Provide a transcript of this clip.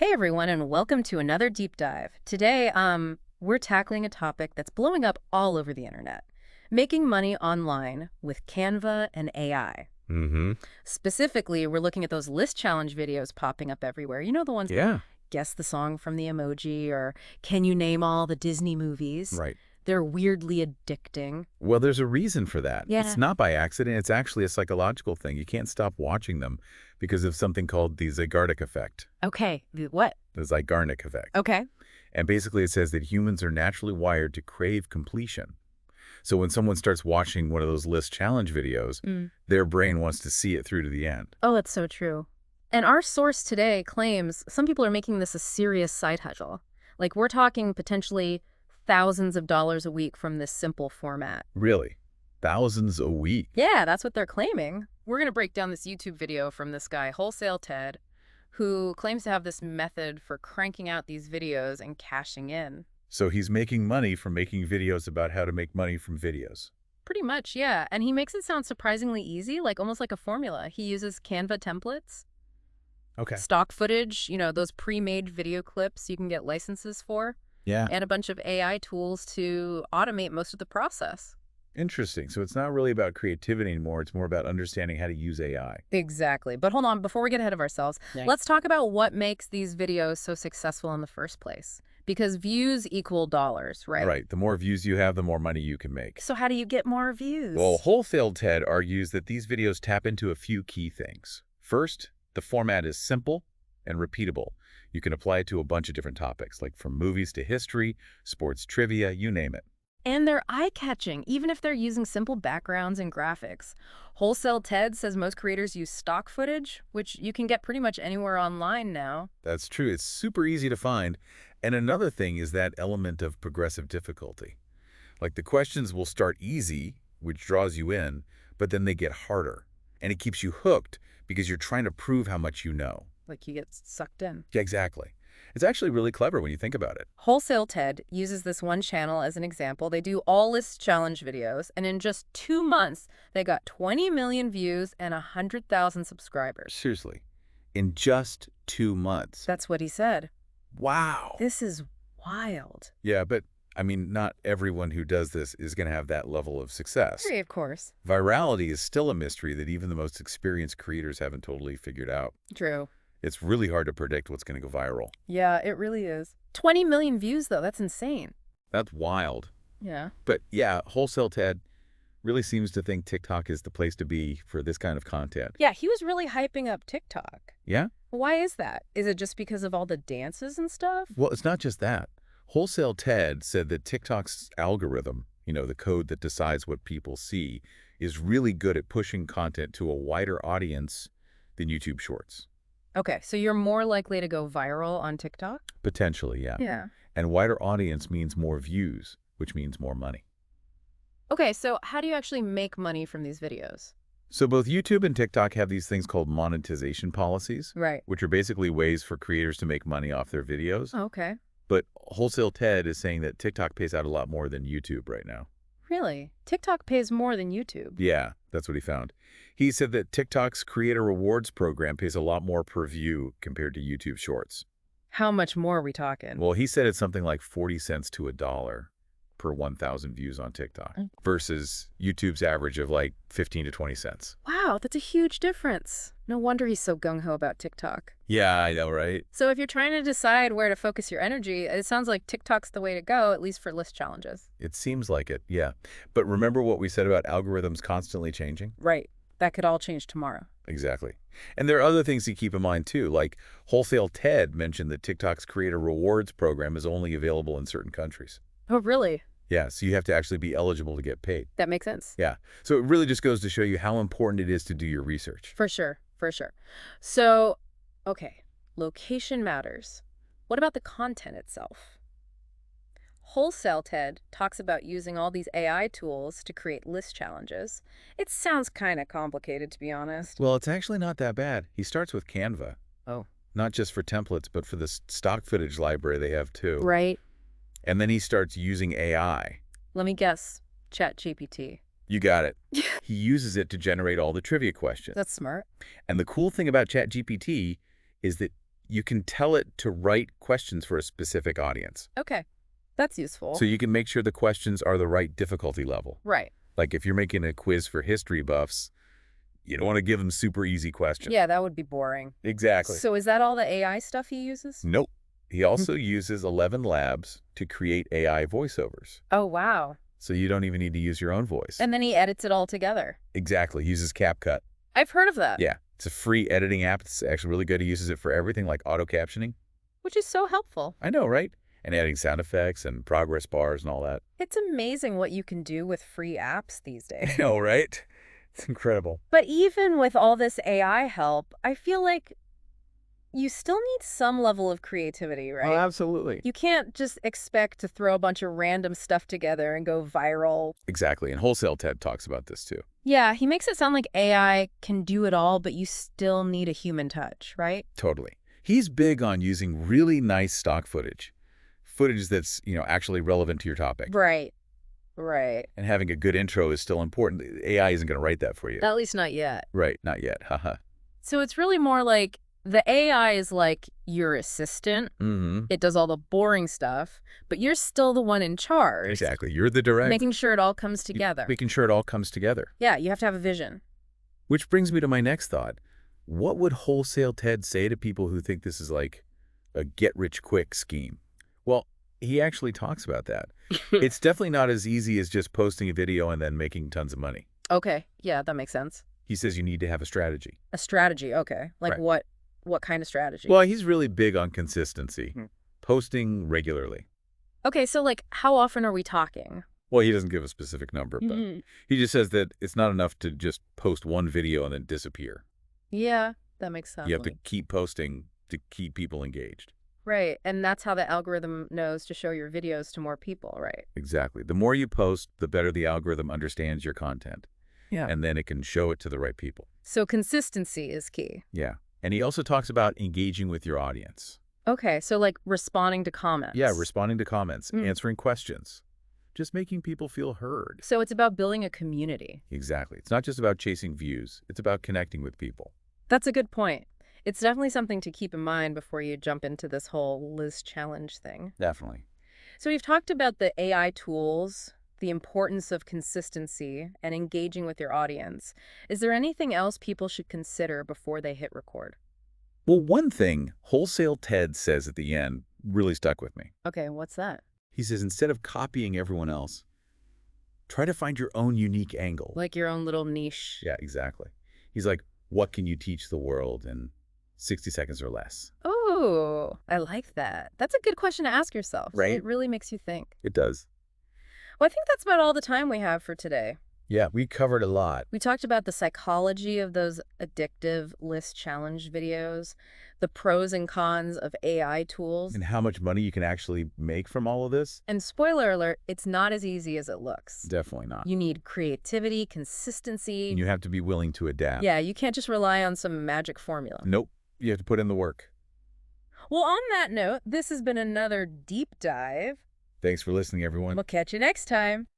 Hey everyone, and welcome to another deep dive. Today, we're tackling a topic that's blowing up all over the internet, making money online with Canva and AI. Mm-hmm. Specifically, we're looking at those list challenge videos popping up everywhere. You know, the ones, Yeah. guess the song from the emoji, or can you name all the Disney movies? Right. They're weirdly addicting. Well, there's a reason for that. Yeah. It's not by accident. It's actually a psychological thing. You can't stop watching them because of something called the Zygarnik effect. Okay, what? The Zygarnik effect. Okay. And basically it says that humans are naturally wired to crave completion. So when someone starts watching one of those list challenge videos, their brain wants to see it through to the end. Oh, that's so true. And our source today claims some people are making this a serious side hustle. Like, we're talking potentially thousands of dollars a week from this simple format. Really? Thousands a week. Yeah, that's what they're claiming. We're going to break down this YouTube video from this guy, Wholesale Ted, who claims to have this method for cranking out these videos and cashing in. So he's making money from making videos about how to make money from videos. Pretty much, yeah. And he makes it sound surprisingly easy, like almost like a formula. He uses Canva templates, Okay. stock footage, those pre-made video clips you can get licenses for, Yeah. and a bunch of AI tools to automate most of the process. Interesting. So it's not really about creativity anymore. It's more about understanding how to use AI. Exactly. But hold on, before we get ahead of ourselves, let's talk about what makes these videos so successful in the first place. Because views equal dollars, right? Right. The more views you have, the more money you can make. So how do you get more views? Well, Wholesale Ted argues that these videos tap into a few key things. First, the format is simple and repeatable. You can apply it to a bunch of different topics, like from movies to history, sports trivia, you name it. And they're eye-catching, even if they're using simple backgrounds and graphics. Wholesale Ted says most creators use stock footage, which you can get pretty much anywhere online now. That's true. It's super easy to find. And another thing is that element of progressive difficulty. Like the questions will start easy, which draws you in, but then they get harder. And it keeps you hooked because you're trying to prove how much you know. Like, you get sucked in. Yeah, exactly. It's actually really clever when you think about it. Wholesale Ted uses this one channel as an example. They do all list challenge videos, and in just 2 months, they got 20 million views and 100,000 subscribers. Seriously. In just 2 months. That's what he said. Wow. This is wild. Yeah, but I mean, not everyone who does this is going to have that level of success. Of course. Virality is still a mystery that even the most experienced creators haven't totally figured out. True. It's really hard to predict what's going to go viral. Yeah, it really is. 20 million views, though. That's insane. That's wild. Yeah. But yeah, Wholesale Ted really seems to think TikTok is the place to be for this kind of content. Yeah, he was really hyping up TikTok. Yeah? Why is that? Is it just because of all the dances and stuff? Well, it's not just that. Wholesale Ted said that TikTok's algorithm, the code that decides what people see, is really good at pushing content to a wider audience than YouTube Shorts. Okay, so you're more likely to go viral on TikTok? Potentially, yeah. Yeah. And wider audience means more views, which means more money. Okay, so how do you actually make money from these videos? So both YouTube and TikTok have these things called monetization policies, Right. which are basically ways for creators to make money off their videos. Okay. But Wholesale Ted is saying that TikTok pays out a lot more than YouTube right now. Really? TikTok pays more than YouTube. Yeah, that's what he found. He said that TikTok's creator rewards program pays a lot more per view compared to YouTube Shorts. How much more are we talking? Well, he said it's something like 40 cents to $1 per 1,000 views on TikTok versus YouTube's average of like 15 to 20 cents. Wow, that's a huge difference. No wonder he's so gung-ho about TikTok. Yeah, I know, right? So if you're trying to decide where to focus your energy, it sounds like TikTok's the way to go, at least for list challenges. It seems like it, yeah. But remember what we said about algorithms constantly changing? Right. That could all change tomorrow. Exactly. And there are other things to keep in mind, too. Like Wholesale Ted mentioned that TikTok's creator rewards program is only available in certain countries. Oh, really? Yeah, so you have to actually be eligible to get paid. That makes sense. Yeah. So it really just goes to show you how important it is to do your research. For sure. For sure. So, okay, location matters. What about the content itself? Wholesale Ted talks about using all these AI tools to create list challenges. It sounds kind of complicated, to be honest. Well, it's actually not that bad. He starts with Canva. Oh. Not just for templates, but for the stock footage library they have, too. Right. And then he starts using AI. Let me guess. ChatGPT. You got it. He uses it to generate all the trivia questions. That's smart. And the cool thing about ChatGPT is that You can tell it to write questions for a specific audience. Okay, that's So useful. you can make sure the questions are the right difficulty level. Right. Like if you're making a quiz for history buffs, you don't want to give them super easy questions. Yeah, that would be boring. Exactly. So is that all the AI stuff he uses? Nope. He also uses 11 labs to create AI voiceovers. Oh, wow. So you don't even need to use your own voice. And then he edits it all together. Exactly. He uses CapCut. I've heard of that. Yeah. It's a free editing app. It's actually really good. He uses it for everything like auto captioning. Which is so helpful. I know, right? And adding sound effects and progress bars and all that. It's amazing what you can do with free apps these days. I know, right? It's incredible. But even with all this AI help, I feel like you still need some level of creativity, Oh, right? absolutely. You can't just expect to throw a bunch of random stuff together and go viral. Exactly. And Wholesale TED talks about this too. Yeah, he makes it sound like AI can do it all, but you still need a human touch, right? Totally. He's big on using really nice stock footage. Footage that's, actually relevant to your topic. Right. Right. And having a good intro is still important. AI isn't going to write that for you. At least not yet. Right. Not yet. Haha. So it's really more like the AI is like your assistant. Mm-hmm. It does all the boring stuff, but you're still the one in charge. Exactly. You're the director. Making sure it all comes together. Making sure it all comes together. Yeah, you have to have a vision. Which brings me to my next thought. What would Wholesale TED say to people who think this is like a get-rich-quick scheme? Well, he actually talks about that. It's definitely not as easy as just posting a video and then making tons of money. Okay, yeah, that makes sense. He says you need to have a strategy. A strategy, okay. Like Right. what kind of strategy? Well, he's really big on consistency, Hmm. posting regularly. Okay, so like how often are we talking? Well, he doesn't give a specific number, but he just says that it's not enough to just post one video and then disappear. Yeah, that makes sense. You have to keep posting to keep people engaged. Right, and that's how the algorithm knows to show your videos to more people, right? Exactly. The more you post, the better the algorithm understands your content. Yeah. And then it can show it to the right people. So consistency is key. Yeah. And he also talks about engaging with your audience. Okay, so like responding to comments. Yeah, responding to comments, Mm. answering questions, just making people feel heard. So it's about building a community. Exactly. It's not just about chasing views. It's about connecting with people. That's a good point. It's definitely something to keep in mind before you jump into this whole Liz challenge thing. Definitely. So we've talked about the AI tools, the importance of consistency, and engaging with your audience. Is there anything else people should consider before they hit record? Well, one thing Wholesale TED says at the end really stuck with me. Okay, what's that? He says, instead of copying everyone else, try to find your own unique angle. Like your own little niche. Yeah, exactly. He's like, what can you teach the world in 60 seconds or less? Oh, I like that. That's a good question to ask yourself. Right? It really makes you think. It does. Well, I think that's about all the time we have for today. Yeah, we covered a lot. We talked about the psychology of those addictive list challenge videos, the pros and cons of AI tools. And how much money you can actually make from all of this? And spoiler alert, it's not as easy as it looks. Definitely not. You need creativity, consistency. And you have to be willing to adapt. Yeah, you can't just rely on some magic formula. Nope. You have to put in the work. Well, on that note, this has been another deep dive. Thanks for listening, everyone. We'll catch you next time.